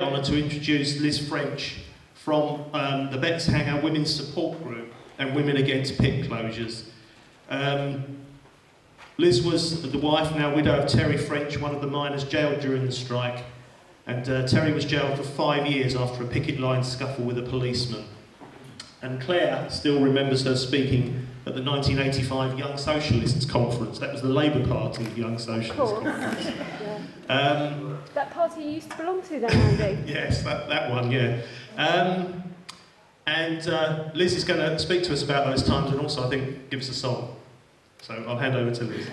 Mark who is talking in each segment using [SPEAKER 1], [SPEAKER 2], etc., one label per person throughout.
[SPEAKER 1] honour to introduce Liz French from the Betteshanger Women's Support Group and Women Against Pit Closures. Liz was the wife, now widow, of Terry French, one of the miners jailed during the strike, and Terry was jailed for 5 years after a picket line scuffle with a policeman. And Claire still remembers her speaking at the 1985 Young Socialists Conference. That was the Labour Party Young Socialist Conference.
[SPEAKER 2] Yeah. That party you used to belong to then, Andy?
[SPEAKER 1] Yes, that one, yeah. Liz is going to speak to us about those times and also, I think, give us a song. So I'll hand over to Liz.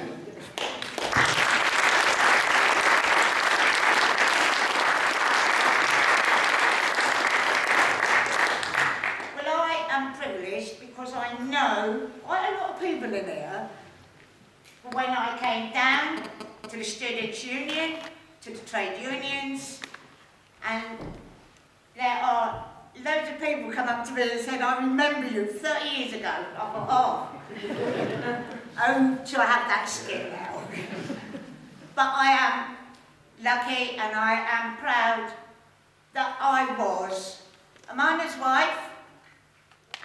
[SPEAKER 3] Well, I am privileged because I know quite a lot of people in here. When I came down to the Students' Union, to the trade unions, and there are loads of people come up to me and said, I remember you 30 years ago. I thought, oh, to have that skin now. But I am lucky and I am proud that I was a miner's wife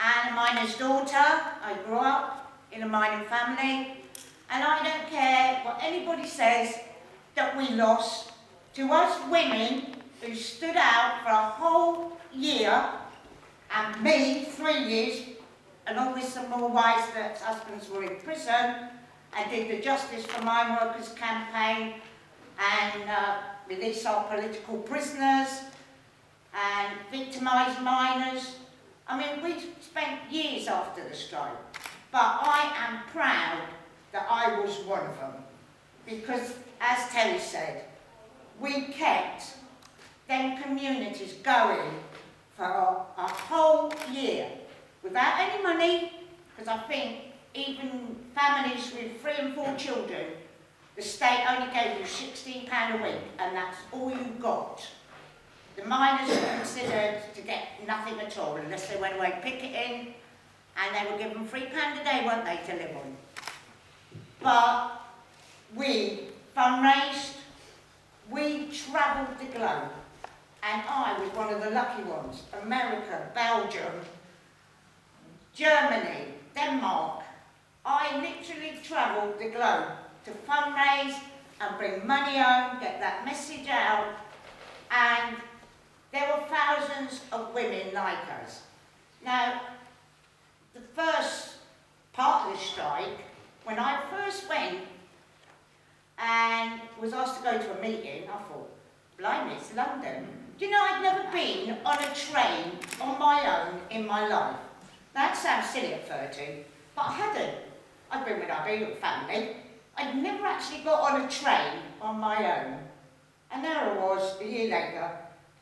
[SPEAKER 3] and a miner's daughter. I grew up in a mining family, and I don't care what anybody says that we lost. To us women who stood out for a whole year, and me 3 years, and always some more wives that husbands were in prison, and did the Justice for Mine Workers campaign, and release our political prisoners, and victimised miners. I mean, we spent years after the strike, but I am proud that I was one of them, because, as Terry said, we kept them communities going for a whole year without any money, because I think even families with 3 and 4 children, the state only gave you £16 a week, and that's all you got. The miners were considered to get nothing at all unless they went away picketing, and they were given £3 a day, weren't they, to live on. But we fundraised, we travelled the globe, and I was one of the lucky ones. America, Belgium, Germany, Denmark. I literally travelled the globe to fundraise and bring money home, get that message out, and there were thousands of women like us. Now, the first part of the strike, when I first went and was asked to go to a meeting, I thought, blimey, it's London. Do you know, I'd never been on a train on my own in my life. That sounds silly at 30, but I hadn't. I'd been with our little family. I'd never actually got on a train on my own. And there I was, a year later,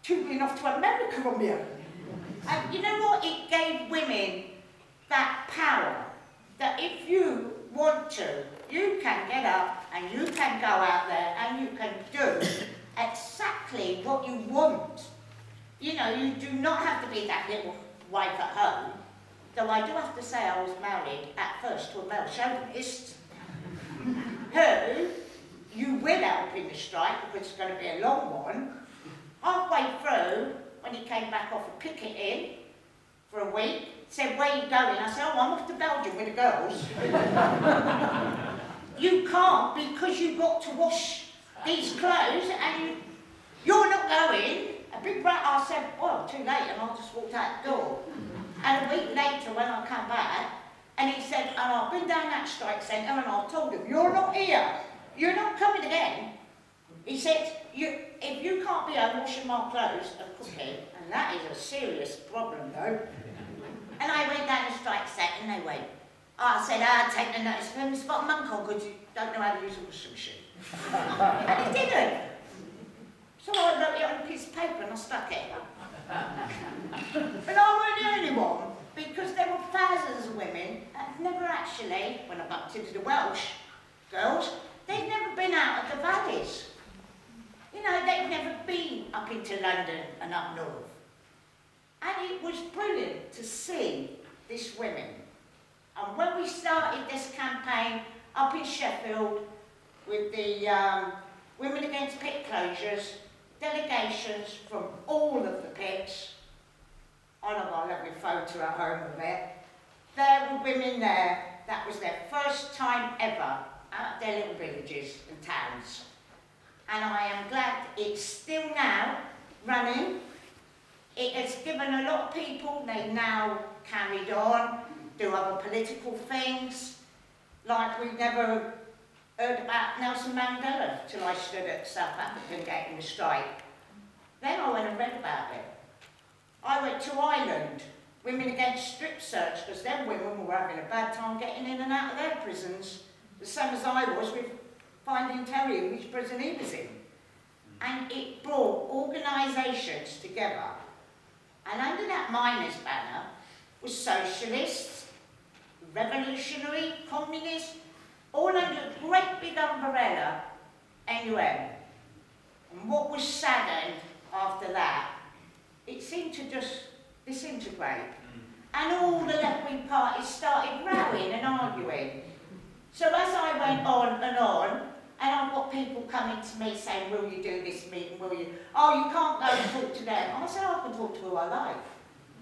[SPEAKER 3] tootling off to America on my own. And you know what? It gave women that power, that if you want to, you can get up and you can go out there and you can do exactly what you want. You know, you do not have to be that little wife at home. Though I do have to say I was married at first to a male chauvinist who you will help in the strike because it's going to be a long one. Halfway through, when he came back off a picketing for a week, said, where are you going? I said, oh, I'm off to Belgium with the girls. You can't, because you've got to wash these clothes and you're not going. A big rat, I said, well, too late, and I just walked out the door. And a week later, when I come back, and he said, and I've been down that strike centre and I've told him, you're not here, you're not coming again. He said, if you can't be home washing my clothes and cooking, and that is a serious problem though. And I went down the strike set and they went, I said, I'll take the notice of him, he's got a monk on because you don't know how to use a washing machine. And he didn't. So I wrote it on a piece of paper and I stuck it. But I weren't the only one, because there were thousands of women that had never actually, when I bumped into the Welsh girls, they'd never been out of the valleys. You know, they'd never been up into London and up north. And it was brilliant to see these women. And when we started this campaign up in Sheffield with the Women Against Pit Closures, delegations from all of the pits. I know I love my photo at home of it. There were women there, that was their first time ever out of their little villages and towns. And I am glad it's still now running. It has given a lot of people, they now carried on, do other political things, like we never heard about Nelson Mandela till I stood at South African Gate in the strike. Then I went and read about it. I went to Ireland, Women Against Strip Search, because them women were having a bad time getting in and out of their prisons, the same as I was with finding Terry in which prison he was in. And it brought organisations together. And under that miners' banner was socialists, revolutionary, communists, all under a great big umbrella, NUM. And what was saddened after that, it seemed to just disintegrate. And all the left-wing parties started rowing and arguing. So as I went on, and I've got people coming to me saying, will you do this meeting, will you? Oh, you can't go and talk to them. I said, I can talk to who I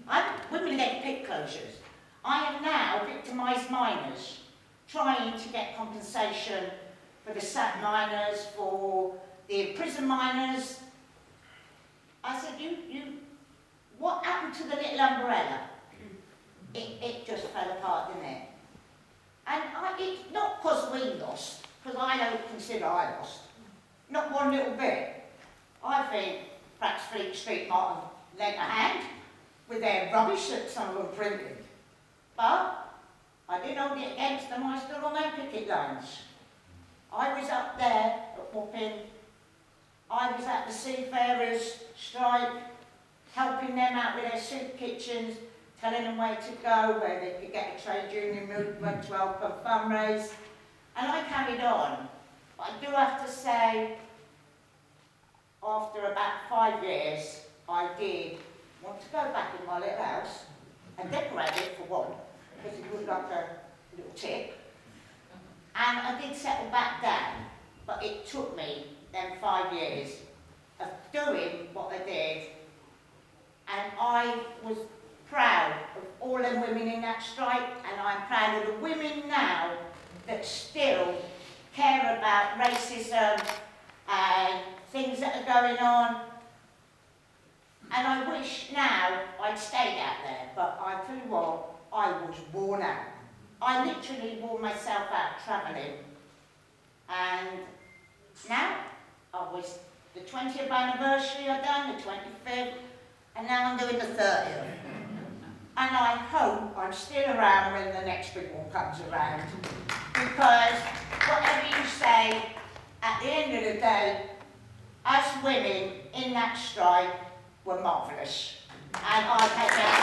[SPEAKER 3] like. Women Against Pit Closures. I am now victimised miners, trying to get compensation for the sacked miners, for the imprisoned miners. I said, what happened to the little umbrella? It just fell apart, didn't it? And it's not because we lost, because I don't consider I lost. Not one little bit. I think perhaps Fleet Street might have lent a hand with their rubbish that some of them printed. But I didn't hold it against them, I stood on their picket lines. I was up there at Wapping, I was at the seafarers' strike, helping them out with their soup kitchens, telling them where to go, where they could get a trade union movement to help them fundraise. And I carried on. But I do have to say, after about 5 years, I did want to go back in my little house and decorate it for one, because it looked like a little tip. And I did settle back down, but it took me then 5 years of doing what I did. And I was proud of all the women in that strike, and I'm proud of the women now that still care about racism and things that are going on. And I wish now I'd stayed out there, but I tell you what, I was worn out. I literally wore myself out travelling. And now, I was the 20th anniversary I done, the 25th, and now I'm doing the 30th. And I hope I'm still around when the next big one comes around. Because whatever you say, at the end of the day, us women in that strike were marvellous. And I take that